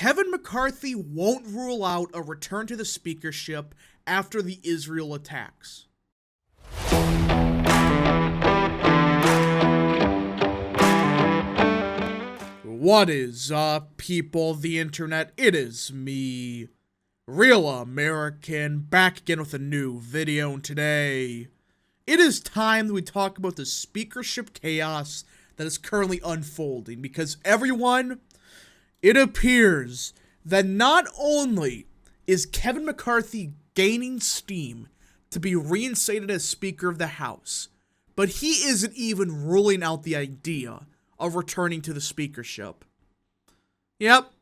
Kevin McCarthy won't rule out a return to the speakership after the Israel attacks. What is up, people of the internet? It is me, Real American, back again with a new video, and today it is time that we talk about the speakership chaos that is currently unfolding, because everyone, it appears that not only is Kevin McCarthy gaining steam to be reinstated as Speaker of the House, but he isn't even ruling out the idea of returning to the speakership. Yep,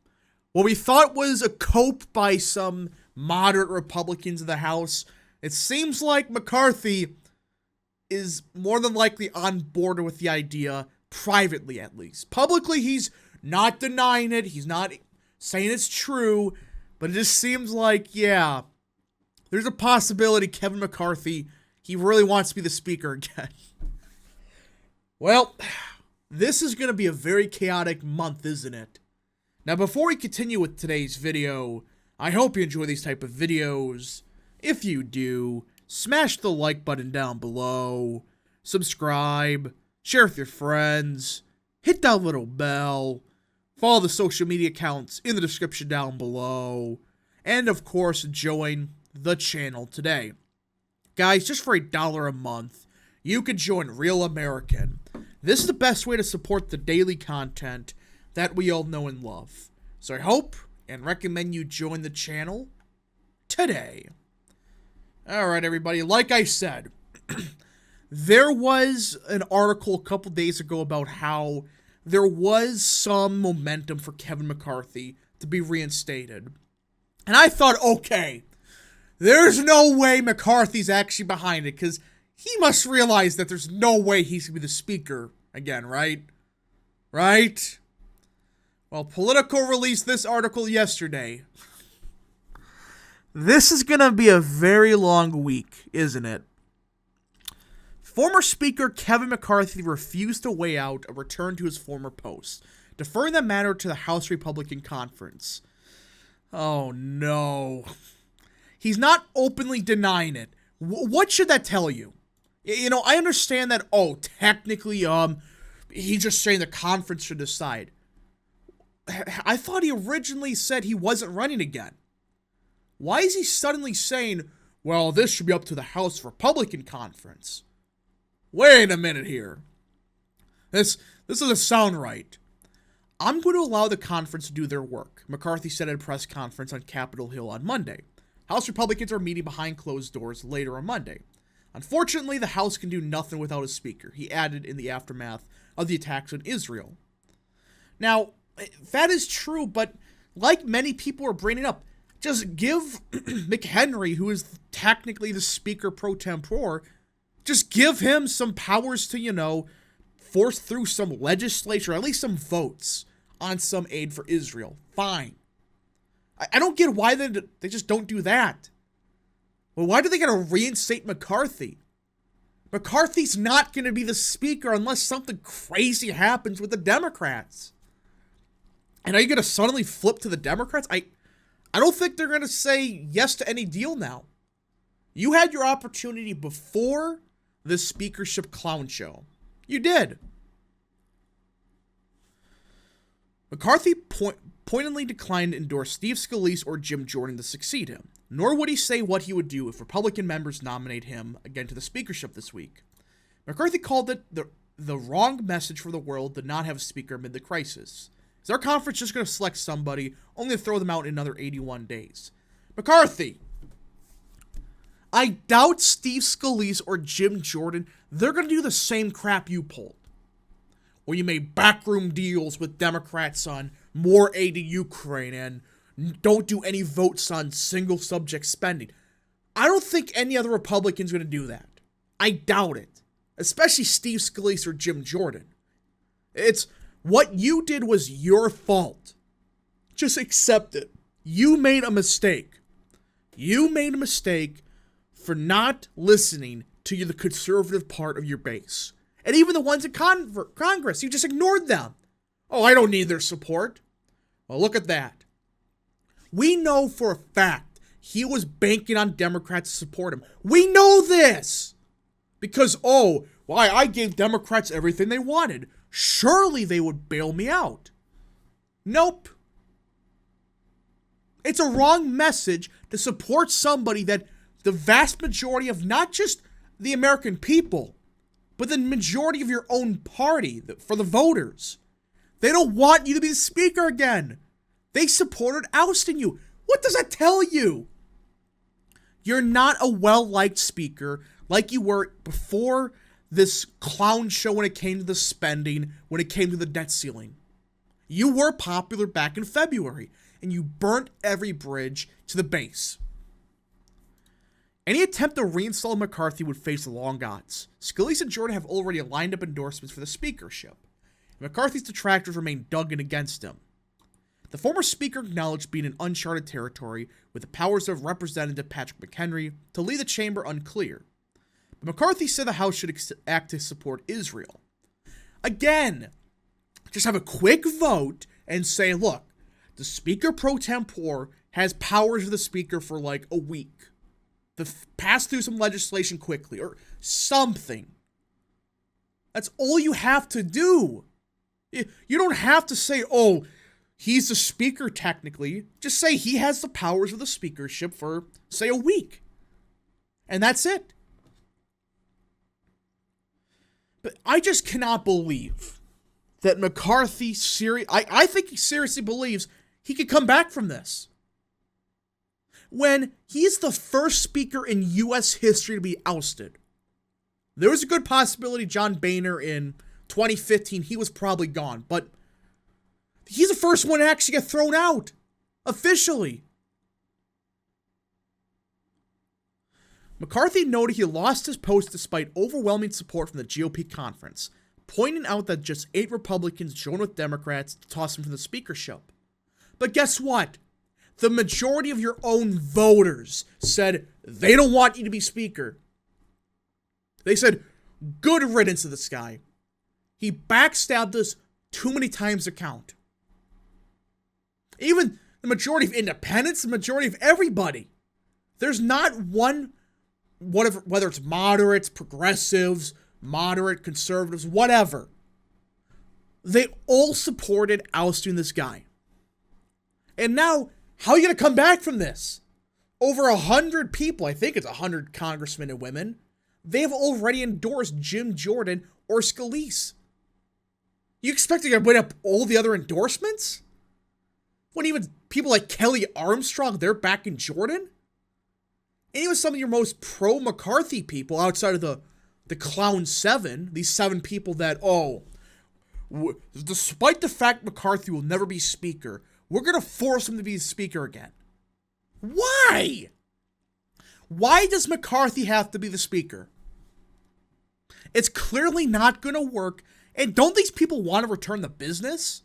what we thought was a cope by some moderate Republicans in the House, it seems like McCarthy is more than likely on board with the idea, privately at least. Publicly, he's not denying it, he's not saying it's true, but it just seems like, yeah, there's a possibility Kevin McCarthy, he really wants to be the Speaker again. Well, this is going to be a very chaotic month, isn't it? Now, before we continue with today's video, I hope you enjoy these type of videos. If you do, smash the like button down below, subscribe, share with your friends, hit that little bell, follow the social media accounts in the description down below, and of course, join the channel today. Guys, just for $1 a month, you can join Real American. This is the best way to support the daily content that we all know and love. So I hope and recommend you join the channel today. Alright, everybody, like I said, there was an article a couple days ago about how there was some momentum for Kevin McCarthy to be reinstated. And I thought, okay, there's no way McCarthy's actually behind it, because he must realize that there's no way he's going to be the Speaker again, right? Right? Well, Politico released this article yesterday. This is going to be a very long week, isn't it? Former Speaker Kevin McCarthy refused to weigh out a return to his former post, deferring the matter to the House Republican Conference. Oh, no. He's not openly denying it. What should that tell you? You know, I understand that, oh, technically, he's just saying the conference should decide. I thought he originally said he wasn't running again. Why is he suddenly saying, well, this should be up to the House Republican Conference? Wait a minute here. This doesn't sound right. I'm going to allow the conference to do their work, McCarthy said at a press conference on Capitol Hill on Monday. House Republicans are meeting behind closed doors later on Monday. Unfortunately, the House can do nothing without a Speaker, he added in the aftermath of the attacks on Israel. Now, that is true, but like many people are bringing up, just give McHenry, who is technically the Speaker pro tempore, just give him some powers to, you know, force through some legislation, or at least some votes on some aid for Israel. Fine. I don't get why they just don't do that. Well, why do they gotta reinstate McCarthy? McCarthy's not gonna be the Speaker unless something crazy happens with the Democrats. And are you gonna suddenly flip to the Democrats? I don't think they're gonna say yes to any deal now. You had your opportunity before the speakership clown show. You did. McCarthy pointedly declined to endorse Steve Scalise or Jim Jordan to succeed him, nor would he say what he would do if Republican members nominate him again to the speakership this week. McCarthy called it the wrong message for the world to not have a speaker amid the crisis. Is our conference just going to select somebody, only to throw them out in another 81 days? McCarthy, I doubt Steve Scalise or Jim Jordan, they're going to do the same crap you pulled, where you made backroom deals with Democrats on more aid to Ukraine and don't do any votes on single subject spending. I don't think any other Republican's going to do that. I doubt it. Especially Steve Scalise or Jim Jordan. It's what you did was your fault. Just accept it. You made a mistake. You made a mistake for not listening to the conservative part of your base. And even the ones in Congress, you just ignored them. Oh, I don't need their support. Well, look at that. We know for a fact he was banking on Democrats to support him. We know this! Because, I gave Democrats everything they wanted. Surely they would bail me out. Nope. It's a wrong message to support somebody that the vast majority of not just the American people, but the majority of your own party, for the voters, they don't want you to be the speaker again. They supported ousting you. What does that tell you? You're not a well-liked speaker like you were before this clown show when it came to the spending, when it came to the debt ceiling. You were popular back in February, and you burnt every bridge to the base. Any attempt to reinstall McCarthy would face long odds. Scalise and Jordan have already lined up endorsements for the speakership. McCarthy's detractors remain dogged against him. The former speaker acknowledged being in uncharted territory, with the powers of Representative Patrick McHenry to lead the chamber unclear. But McCarthy said the House should act to support Israel. Again, just have a quick vote and say, look, the Speaker pro tempore has powers of the Speaker for like a week. Pass through some legislation quickly or something. That's all you have to do. You don't have to say, he's the speaker technically. Just say he has the powers of the speakership for, say, a week. And that's it. But I just cannot believe that McCarthy I think he seriously believes he could come back from this. When he's the first speaker in U.S. history to be ousted. There was a good possibility John Boehner in 2015, he was probably gone. But he's the first one to actually get thrown out. Officially. McCarthy noted he lost his post despite overwhelming support from the GOP conference, pointing out that just 8 Republicans joined with Democrats to toss him from the speakership. But guess what? The majority of your own voters said they don't want you to be speaker. They said, good riddance to this guy. He backstabbed us too many times to count. Even the majority of independents, the majority of everybody. There's not one, whether it's moderates, progressives, moderate, conservatives, whatever. They all supported ousting this guy. And now, how are you going to come back from this? Over 100 people, I think it's 100 congressmen and women, they have already endorsed Jim Jordan or Scalise. You expect to win up all the other endorsements? When even people like Kelly Armstrong, they're backing Jordan? And even some of your most pro-McCarthy people outside of the Clown 7, these 7 people that, despite the fact McCarthy will never be speaker, we're going to force him to be speaker again. Why? Why does McCarthy have to be the speaker? It's clearly not going to work. And don't these people want to return the business?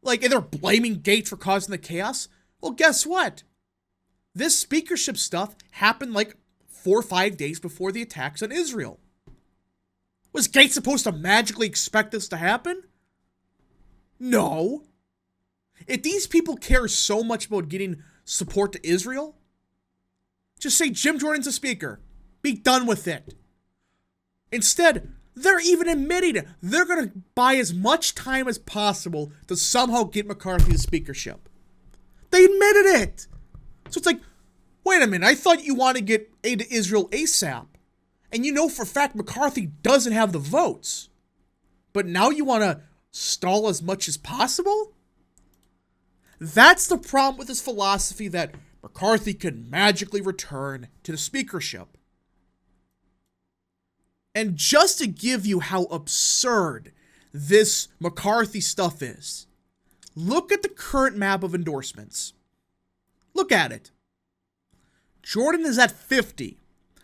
And they're blaming Gates for causing the chaos? Well, guess what? This speakership stuff happened 4 or 5 days before the attacks on Israel. Was Gates supposed to magically expect this to happen? No. If these people care so much about getting support to Israel, just say Jim Jordan's a speaker. Be done with it. Instead, they're even admitting they're going to buy as much time as possible to somehow get McCarthy the speakership. They admitted it. So it's wait a minute, I thought you wanted to get aid to Israel ASAP. And you know for a fact McCarthy doesn't have the votes. But now you want to stall as much as possible? That's the problem with his philosophy that McCarthy could magically return to the speakership. And just to give you how absurd this McCarthy stuff is, look at the current map of endorsements. Look at it. Jordan is at 50.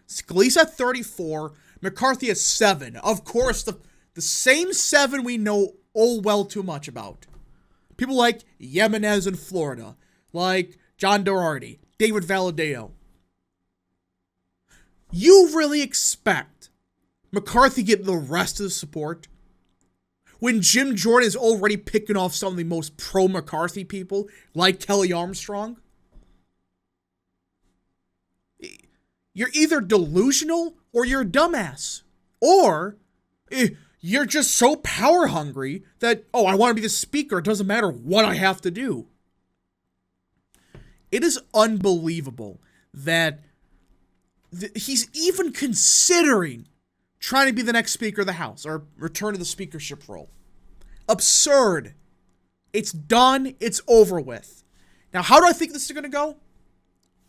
Scalise at 34. McCarthy at 7. Of course, the same 7 we know all well too much about. People like Jimenez in Florida, like John Doherty, David Valadao. You really expect McCarthy get the rest of the support? when Jim Jordan is already picking off some of the most pro-McCarthy people, like Kelly Armstrong? You're either delusional or you're a dumbass. Or you're just so power hungry that, oh, I want to be the speaker. It doesn't matter what I have to do. It is unbelievable that he's even considering trying to be the next Speaker of the House or return to the speakership role. Absurd. It's done. It's over with. Now, how do I think this is going to go?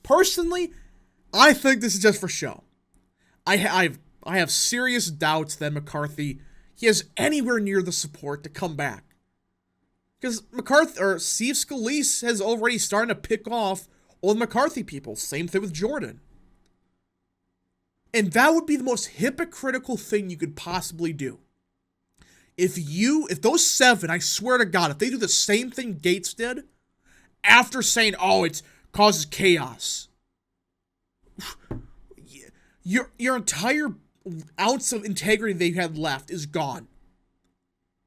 Personally, I think this is just for show. I have serious doubts that McCarthy, he has anywhere near the support to come back. Because Steve Scalise has already started to pick off all the McCarthy people. Same thing with Jordan. And that would be the most hypocritical thing you could possibly do. If those 7, I swear to God, if they do the same thing Gates did, after saying, oh, it causes chaos, your entire ounce of integrity they had left is gone.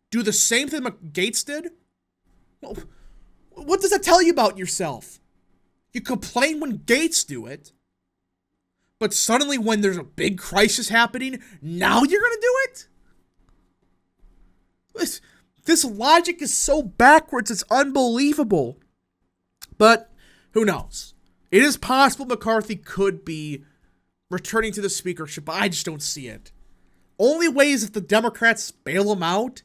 Do the same thing Gates did? What does that tell you about yourself? You complain when Gates do it, but suddenly when there's a big crisis happening, now you're going to do it? This logic is so backwards, it's unbelievable. But who knows? It is possible McCarthy could be returning to the speakership, but I just don't see it. Only way is if the Democrats bail him out.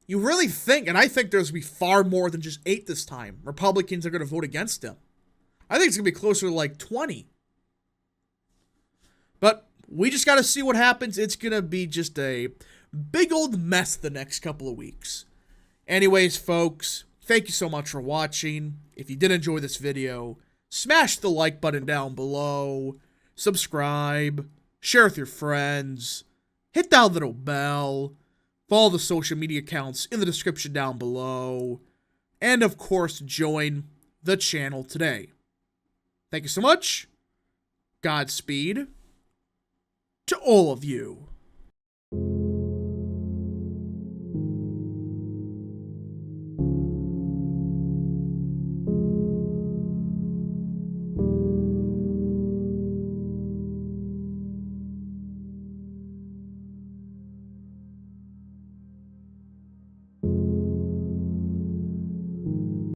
You really think, and I think there's going to be far more than just 8 this time, Republicans are going to vote against him. I think it's going to be closer to like 20. But we just got to see what happens. It's going to be just a big old mess the next couple of weeks. Anyways, folks, thank you so much for watching. If you did enjoy this video, smash the like button down below, subscribe, share with your friends, hit that little bell, follow the social media accounts in the description down below, and of course, join the channel today. Thank you so much. Godspeed to all of you.